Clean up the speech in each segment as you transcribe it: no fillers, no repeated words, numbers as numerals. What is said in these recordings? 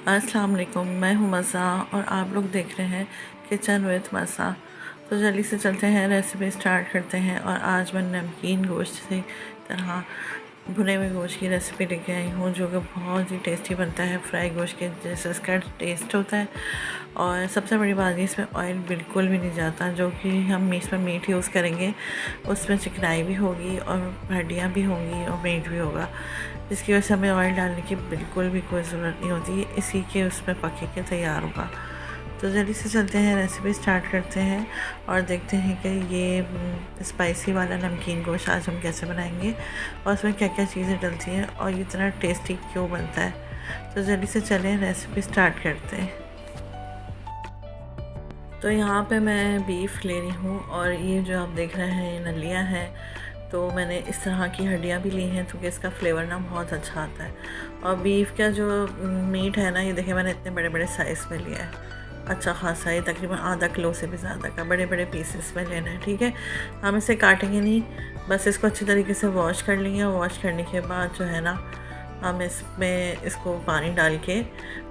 अस्सलाम वालेकुम, मैं हूँ मज़ा और आप लोग देख रहे हैं किचन विद मज़ा। तो जल्दी से चलते हैं, रेसिपी स्टार्ट करते हैं। और आज मैं नमकीन गोश्त से तरह भुने हुए गोश्त की रेसिपी लेके आई हूँ, जो कि बहुत ही टेस्टी बनता है, फ्राई गोश्त के जैसे इसका टेस्ट होता है। और सबसे बड़ी बात है, इसमें ऑयल बिल्कुल भी नहीं जाता। जो कि हम इसमें मीट यूज़ करेंगे उसमें चिकनाई भी होगी और हड्डियाँ भी होंगी और मीट भी होगा, जिसकी वजह से हमें ऑयल डालने की बिल्कुल भी कोई ज़रूरत नहीं होती। इसी के उसमें पके के तैयार होगा। तो जल्दी से चलते हैं, रेसिपी स्टार्ट करते हैं और देखते हैं कि ये स्पाइसी वाला नमकीन गोश्त आज हम कैसे बनाएंगे और उसमें क्या क्या चीज़ें डलती हैं और ये इतना टेस्टी क्यों बनता है। तो जल्दी से चलें, रेसिपी स्टार्ट करते हैं। तो यहाँ पे मैं बीफ ले रही हूँ और ये जो आप देख रहे हैं ये नलियाँ हैं। तो मैंने इस तरह की हड्डियाँ भी ली हैं क्योंकि इसका फ्लेवर ना बहुत अच्छा आता है। और बीफ का जो मीट है ना, ये देखिए मैंने इतने बड़े बड़े साइज़ में लिया है, अच्छा खासा। ये तकरीबन आधा किलो से भी ज़्यादा का बड़े बड़े पीसेस में लेना है, ठीक है। हम इसे काटेंगे नहीं, बस इसको अच्छी तरीके से वॉश कर लेंगे। वॉश करने के बाद जो है ना, हम इसमें इसको पानी डाल के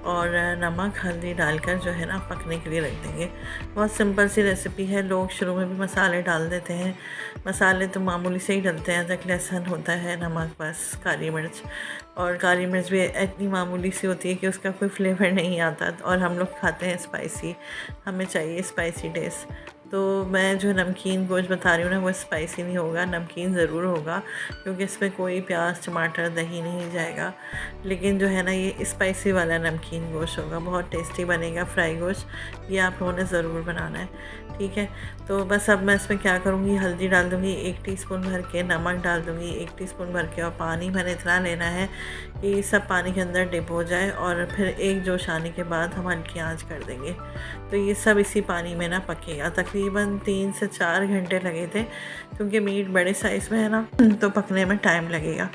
और नमक हल्दी डालकर जो है ना पकने के लिए रख देंगे। बहुत सिंपल सी रेसिपी है। लोग शुरू में भी मसाले डाल देते हैं, मसाले तो मामूली से ही डलते हैं, अदरक लहसुन होता है, नमक, बस काली मिर्च। और काली मिर्च भी इतनी मामूली सी होती है कि उसका कोई फ्लेवर नहीं आता। और हम लोग खाते हैं स्पाइसी, हमें चाहिए स्पाइसी टेस्ट। तो मैं जो नमकीन गोश्त बता रही हूँ ना, वो स्पाइसी नहीं होगा, नमकीन ज़रूर होगा, क्योंकि इसमें कोई प्याज टमाटर दही नहीं जाएगा। लेकिन जो है ना, ये स्पाइसी वाला नमकीन गोश्त होगा, बहुत टेस्टी बनेगा फ्राई गोश्त। ये आप लोगों ने ज़रूर बनाना है, ठीक है। तो बस अब मैं इसमें क्या करूँगी, हल्दी डाल दूँगी 1 टीस्पून भर के, नमक डाल दूँगी 1 टीस्पून भर के, और पानी मैंने इतना लेना है कि सब पानी के अंदर डिप हो जाए। और फिर एक जोश आने के बाद हम हल्की आंच कर देंगे। तो ये सब इसी पानी में ना पकेगा। तकरीबन 3 से 4 घंटे लगे थे, क्योंकि मीट बड़े साइज़ में है ना, तो पकने में टाइम लगेगा।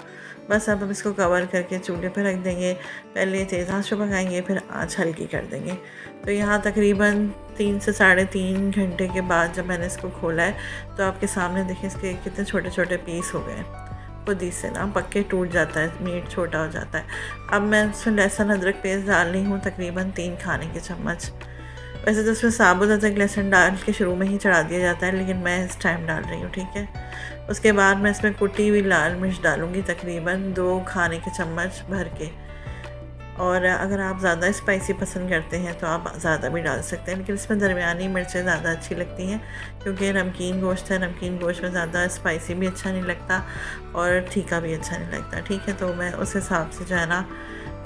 बस अब हम इसको कवर करके चूल्हे पर रख देंगे। पहले तेज़ आंच पर पकाएंगे, फिर आंच हल्की कर देंगे। तो यहाँ तकरीबन 3 से 3.5 घंटे के बाद जब मैंने इसको खोला है, तो आपके सामने देखिए इसके कितने छोटे छोटे पीस हो गए। खुद ही से ना पक के टूट जाता है, मीट छोटा हो जाता है। अब मैं इसमें लहसुन अदरक पेस्ट डाल रही हूँ, तकरीबन 3 खाने के चम्मच। वैसे तो उसमें साबुत अदरक लहसुन डाल के शुरू में ही चढ़ा दिया जाता है, लेकिन मैं इस टाइम डाल रही हूँ, ठीक है। उसके बाद मैं इसमें कुटी हुई लाल मिर्च डालूँगी, तकरीबन 2 खाने के चम्मच भर के। और अगर आप ज़्यादा स्पाइसी पसंद करते हैं तो आप ज़्यादा भी डाल सकते हैं, लेकिन इसमें दरमियानी मिर्चें ज़्यादा अच्छी लगती हैं, क्योंकि नमकीन गोश्त है। नमकीन गोश्त में ज़्यादा स्पाइसी भी अच्छा नहीं लगता और तीखा भी अच्छा नहीं लगता, ठीक है। तो मैं उस हिसाब से जो है ना,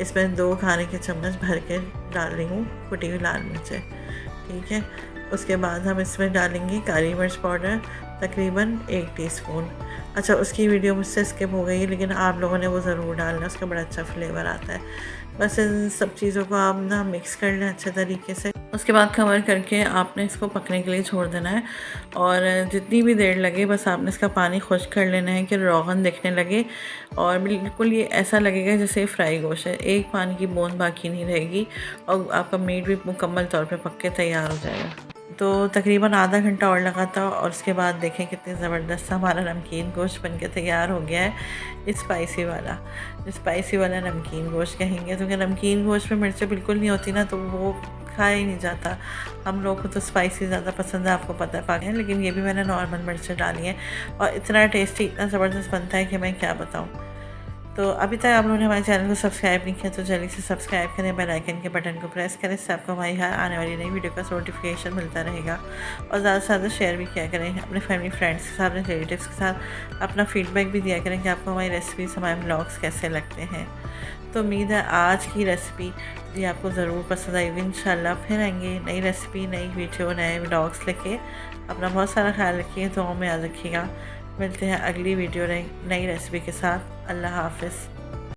इसमें 2 खाने के चम्मच भर के डाल रही हूँ कुटी हुई लाल मिर्चें, ठीक है। उसके बाद हम इसमें डालेंगे काली मिर्च पाउडर, तकरीबन 1 टीस्पून। अच्छा, उसकी वीडियो मुझसे स्किप हो गई है, लेकिन आप लोगों ने वो ज़रूर डालना, उसका बड़ा अच्छा फ्लेवर आता है। बस इन सब चीज़ों को आप ना मिक्स कर लें अच्छे तरीके से। उसके बाद कवर करके आपने इसको पकने के लिए छोड़ देना है। और जितनी भी देर लगे, बस आपने इसका पानी खुश्क कर लेना है कि रोगन दिखने लगे और बिल्कुल ये ऐसा लगेगा जैसे फ्राई गोश्त है, एक पानी की बूंद बाकी नहीं रहेगी और आपका मीट भी मुकम्मल तौर पे पक के तैयार हो जाएगा। तो तकरीबन आधा घंटा और लगा था, और उसके बाद देखें कितनी ज़बरदस्त हमारा नमकीन गोश्त बन के तैयार हो गया है। स्पाइसी वाला नमकीन गोश्त कहेंगे, क्योंकि नमकीन गोश्त में मिर्चें बिल्कुल नहीं होती ना, तो वो खाया ही नहीं जाता। हम लोग को तो स्पाइसी ज़्यादा पसंद है, आपको पता है पाके हैं, लेकिन ये भी मैंने नॉर्मल मिर्चें डाली हैं और इतना टेस्टी, इतना ज़बरदस्त बनता है कि मैं क्या बताऊँ। तो अभी तक आप लोगों ने हमारे चैनल को सब्सक्राइब नहीं किया तो जल्दी से सब्सक्राइब करें, बेल आइकन के बटन को प्रेस करें, इससे आपको हमारी हर आने वाली नई वीडियो का नोटिफिकेशन मिलता रहेगा। और ज़्यादा से ज़्यादा शेयर भी किया करें अपने फैमिली फ्रेंड्स के साथ, अपने रिलेटिव्स के साथ। अपना फीडबैक भी दिया करें कि आपको हमारी रेसिपीज़, हमारे ब्लॉग्स कैसे लगते हैं। तो उम्मीद है आज की रेसिपी ये आपको ज़रूर पसंद आएगी। इंशाल्लाह फिर आएंगे नई रेसिपी, नई वीडियो, नए ब्लॉग्स लेके। अपना बहुत सारा ख्याल रखिए, दुआओं में याद रखिएगा। मिलते हैं अगली वीडियो नई रेसिपी के साथ। अल्लाह हाफ़िज़।